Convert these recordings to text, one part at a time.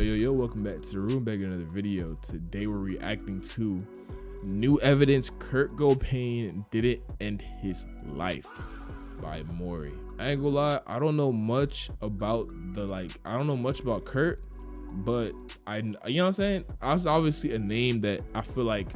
Yo, welcome back to the room. Back in another video. Today we're reacting to new evidence Kurt Cobain didn't end his life by Maury. I ain't gonna lie, I don't know much about Kurt, but you know what I'm saying? I was obviously a name that I feel like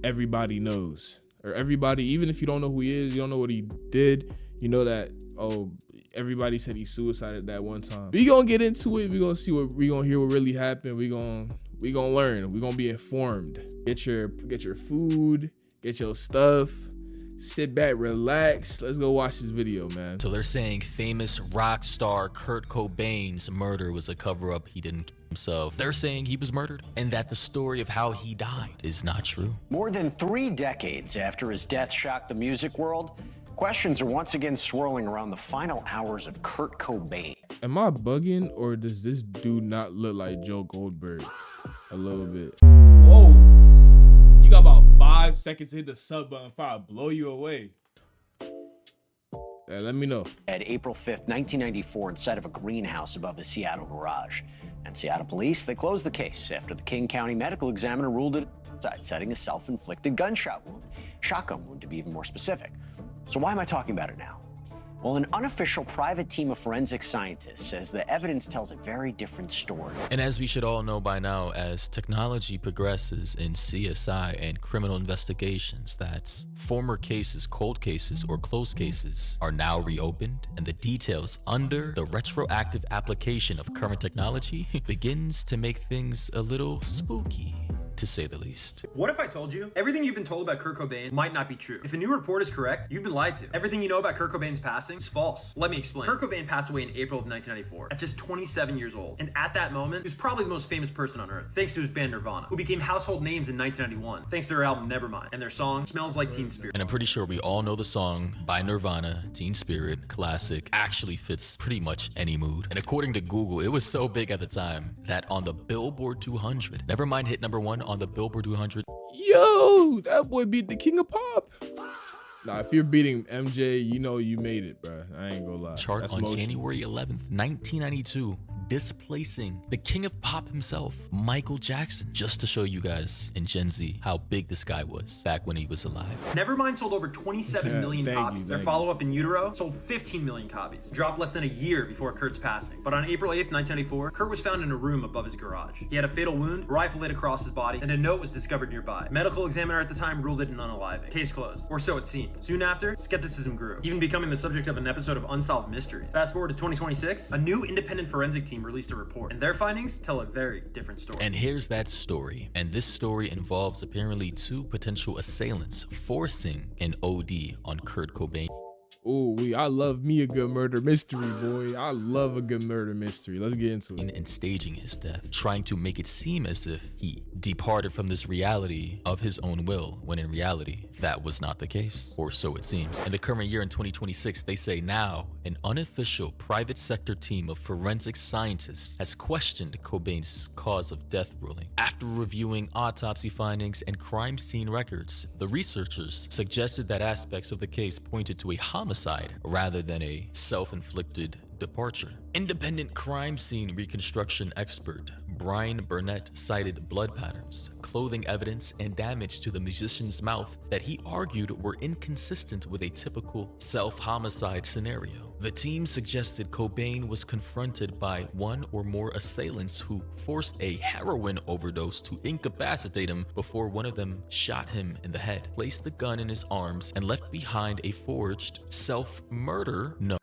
everybody knows, or everybody, even if you don't know who he is, you don't know what he did, you know that, oh, everybody said he suicided that one time. We gonna get into it. We gonna see what we gonna hear what really happened. We gonna learn. We gonna be informed. Get your food, get your stuff, sit back, relax. Let's go watch this video, man. So they're saying famous rock star Kurt Cobain's murder was a cover-up. He didn't kill himself. They're saying he was murdered and that the story of how he died is not true. More than 3 decades after his death shocked the music world, questions are once again swirling around the final hours of Kurt Cobain. Am I bugging, or does this dude not look like Joe Goldberg a little bit? Whoa, you got about 5 seconds to hit the sub button before I blow you away. Let me know. At April 5th, 1994, inside of a greenhouse above a Seattle garage. And Seattle police, they closed the case after the King County medical examiner ruled it citing a self-inflicted gunshot wound. Shotgun wound, to be even more specific. So why am I talking about it now? Well, an unofficial private team of forensic scientists says the evidence tells a very different story. And as we should all know by now, as technology progresses in CSI and criminal investigations, that former cases, cold cases, or closed cases are now reopened, and the details under the retroactive application of current technology begins to make things a little spooky, to say the least. What if I told you everything you've been told about Kurt Cobain might not be true? If a new report is correct, you've been lied to. Everything you know about Kurt Cobain's passing is false. Let me explain. Kurt Cobain passed away in April of 1994 at just 27 years old. And at that moment, he was probably the most famous person on earth, thanks to his band Nirvana, who became household names in 1991, thanks to their album Nevermind and their song Smells Like Teen Spirit. And I'm pretty sure we all know the song by Nirvana, Teen Spirit, classic, actually fits pretty much any mood. And according to Google, it was so big at the time that on the Billboard 200, Nevermind hit #1 on the Billboard 200. Yo, that boy beat the king of pop. Nah, if you're beating MJ, you know you made it, bro. I ain't gonna lie. Chart That's on motion. January 11th, 1992, displacing the king of pop himself, Michael Jackson, just to show you guys in Gen Z how big this guy was back when he was alive. Nevermind sold over 27 million copies. Their follow-up In Utero sold 15 million copies. Dropped less than a year before Kurt's passing. But on April 8th, 1994, Kurt was found in a room above his garage. He had a fatal wound, a rifle laid across his body, and a note was discovered nearby. A medical examiner at the time ruled it an unaliving. Case closed, or so it seemed. Soon after, skepticism grew, even becoming the subject of an episode of Unsolved Mysteries. Fast forward to 2026, a new independent forensic team released a report, and their findings tell a very different story. And here's that story. And this story involves apparently 2 potential assailants forcing an OD on Kurt Cobain. Oh, I love me a good murder mystery, boy. I love a good murder mystery. Let's get into it. And staging his death, trying to make it seem as if he departed from this reality of his own will, when in reality, that was not the case, or so it seems. In the current year in 2026, they say now an unofficial private sector team of forensic scientists has questioned Cobain's cause of death ruling. After reviewing autopsy findings and crime scene records, the researchers suggested that aspects of the case pointed to a homicide rather than a self-inflicted departure. Independent crime scene reconstruction expert Brian Burnett cited blood patterns, clothing evidence, and damage to the musician's mouth that he argued were inconsistent with a typical self-homicide scenario. The team suggested Cobain was confronted by 1 or more assailants who forced a heroin overdose to incapacitate him before one of them shot him in the head, placed the gun in his arms, and left behind a forged self-murder note.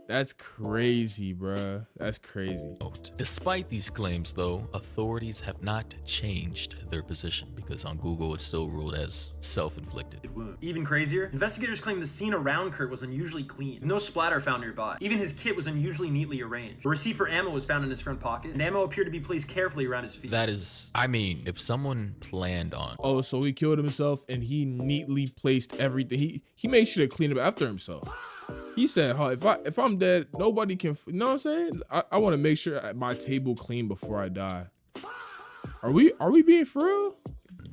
That's crazy, bruh. That's crazy. Despite these claims, though, authorities have not changed their position because on Google it's still ruled as self-inflicted. Even crazier, investigators claim the scene around Kurt was unusually clean. No splatter found nearby. Even his kit was unusually neatly arranged. A receipt for ammo was found in his front pocket, and ammo appeared to be placed carefully around his feet. That is, I mean, if someone planned on... Oh, so he killed himself and he neatly placed everything. He made sure to clean up after himself. He said, "Oh, if I'm dead, nobody can." You know what I'm saying? I want to make sure my table clean before I die. Are we being for real?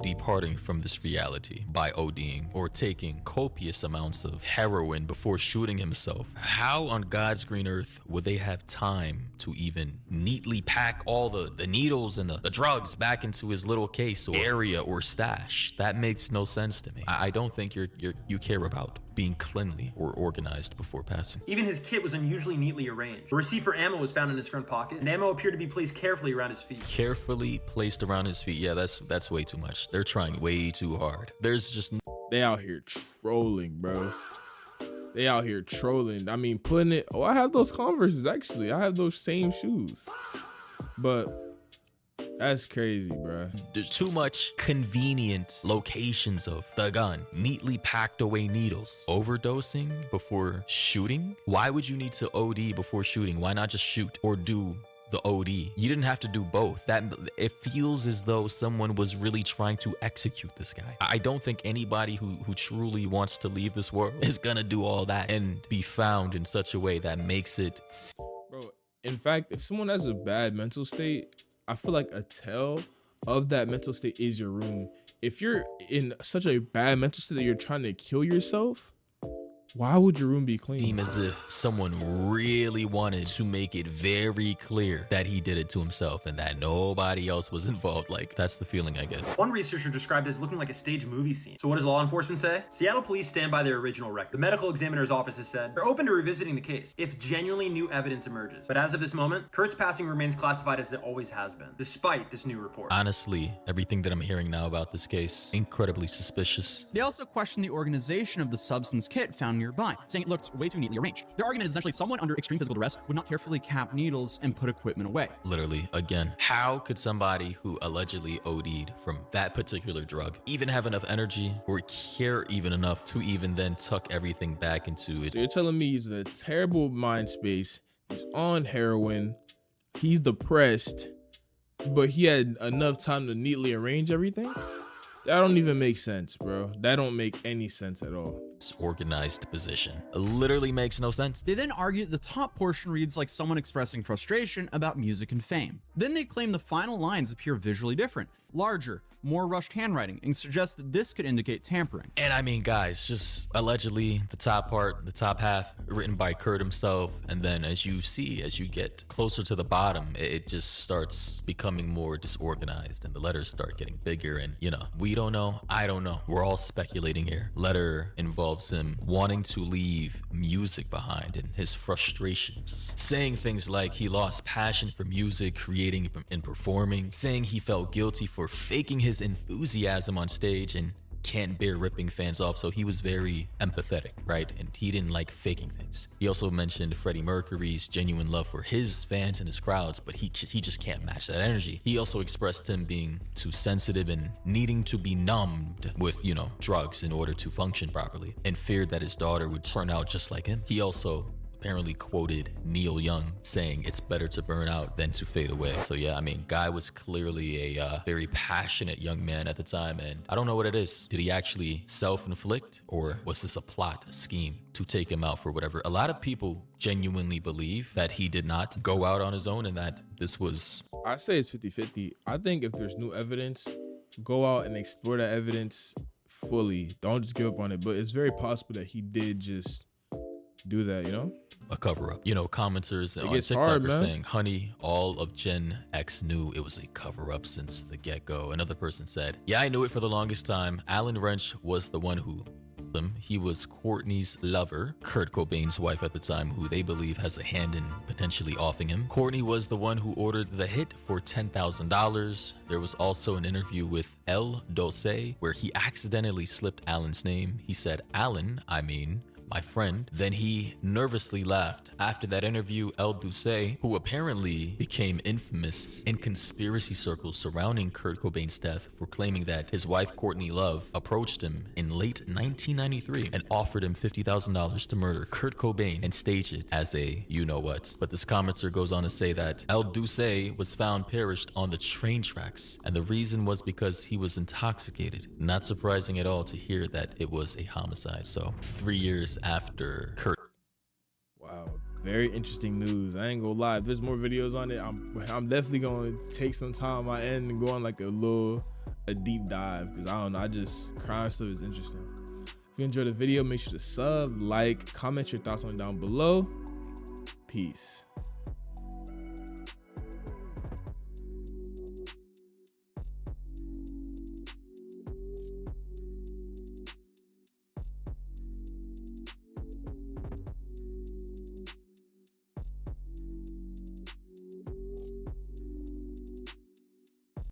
departing from this reality by ODing or taking copious amounts of heroin before shooting himself. How on God's green earth would they have time to even neatly pack all the needles and the drugs back into his little case or area or stash? That makes no sense to me. I don't think you care about being cleanly or organized before passing. Even his kit was unusually neatly arranged. A receipt for ammo was found in his front pocket, and ammo appeared to be placed carefully around his feet. Carefully placed around his feet. Yeah, that's way too much. They're trying way too hard. There's just They out here trolling, bro. They out here trolling. I mean, putting it. Oh, I have those Converses actually. I have those same shoes, but that's crazy, bro. There's too much convenient locations of the gun, neatly packed away needles. Overdosing before shooting? Why would you need to OD before shooting? Why not just shoot or do the OD? You didn't have to do both. That it feels as though someone was really trying to execute this guy. I don't think anybody who truly wants to leave this world is gonna do all that and be found in such a way that makes it. Bro, in fact, if someone has a bad mental state, I feel like a tell of that mental state is your room. If you're in such a bad mental state that you're trying to kill yourself, why would your room be clean? Seem as if someone really wanted to make it very clear that he did it to himself and that nobody else was involved. Like, that's the feeling I get. One researcher described it as looking like a stage movie scene. So what does law enforcement say? Seattle police stand by their original record. The medical examiner's office has said they're open to revisiting the case if genuinely new evidence emerges. But as of this moment, Kurt's passing remains classified as it always has been, despite this new report. Honestly, everything that I'm hearing now about this case, incredibly suspicious. They also question the organization of the substance kit found nearby, saying it looked way too neatly arranged. Their argument is essentially someone under extreme physical duress would not carefully cap needles and put equipment away. Literally, again, how could somebody who allegedly OD'd from that particular drug even have enough energy or care even enough to even then tuck everything back into it? So you're telling me he's in a terrible mind space, he's on heroin, he's depressed, but he had enough time to neatly arrange everything? That don't even make sense, bro. That don't make any sense at all. This organized position literally makes no sense. They then argue that the top portion reads like someone expressing frustration about music and fame. Then they claim the final lines appear visually different, larger, more rushed handwriting, and suggest that this could indicate tampering. And I mean, guys, just allegedly the top part, the top half, written by Kurt himself. And then as you see, as you get closer to the bottom, it just starts becoming more disorganized and the letters start getting bigger. And, you know, we don't know. I don't know. We're all speculating here. Letter involves him wanting to leave music behind and his frustrations, saying things like he lost passion for music, creating and performing, saying he felt guilty for faking his enthusiasm on stage and can't bear ripping fans off, so he was very empathetic, right? And he didn't like faking things. He also mentioned Freddie Mercury's genuine love for his fans and his crowds, but he just can't match that energy. He also expressed him being too sensitive and needing to be numbed with, you know, drugs in order to function properly, and feared that his daughter would turn out just like him. He also apparently quoted Neil Young saying it's better to burn out than to fade away. So yeah, I mean, guy was clearly a very passionate young man at the time, and I don't know what it is. Did he actually self-inflict, or was this a plot, a scheme to take him out for whatever? A lot of people genuinely believe that he did not go out on his own and that this was... I say it's 50-50. I think if there's new evidence, go out and explore that evidence fully. Don't just give up on it. But it's very possible that he did just do that, you know? A cover-up. You know, commenters on TikTok are saying, honey, all of Gen X knew it was a cover-up since the get-go. Another person said, yeah, I knew it for the longest time. Alan Wrench was the one who him. He was Courtney's lover, Kurt Cobain's wife at the time, who they believe has a hand in potentially offing him. Courtney was the one who ordered the hit for $10,000. There was also an interview with El Dose where he accidentally slipped Alan's name. He said, Alan, I mean, my friend. Then he nervously laughed. After that interview, El Duce, who apparently became infamous in conspiracy circles surrounding Kurt Cobain's death for claiming that his wife Courtney Love approached him in late 1993 and offered him $50,000 to murder Kurt Cobain and stage it as a you-know-what. But this commenter goes on to say that El Duce was found perished on the train tracks, and the reason was because he was intoxicated. Not surprising at all to hear that it was a homicide. So 3 years after Kurt. Wow, very interesting news. I ain't gonna lie, if there's more videos on it, I'm definitely gonna take some time on my end and go on like a little a deep dive, because I don't know, I just crime stuff is interesting. If you enjoyed the video, make sure to sub, like, comment your thoughts on down below. Peace.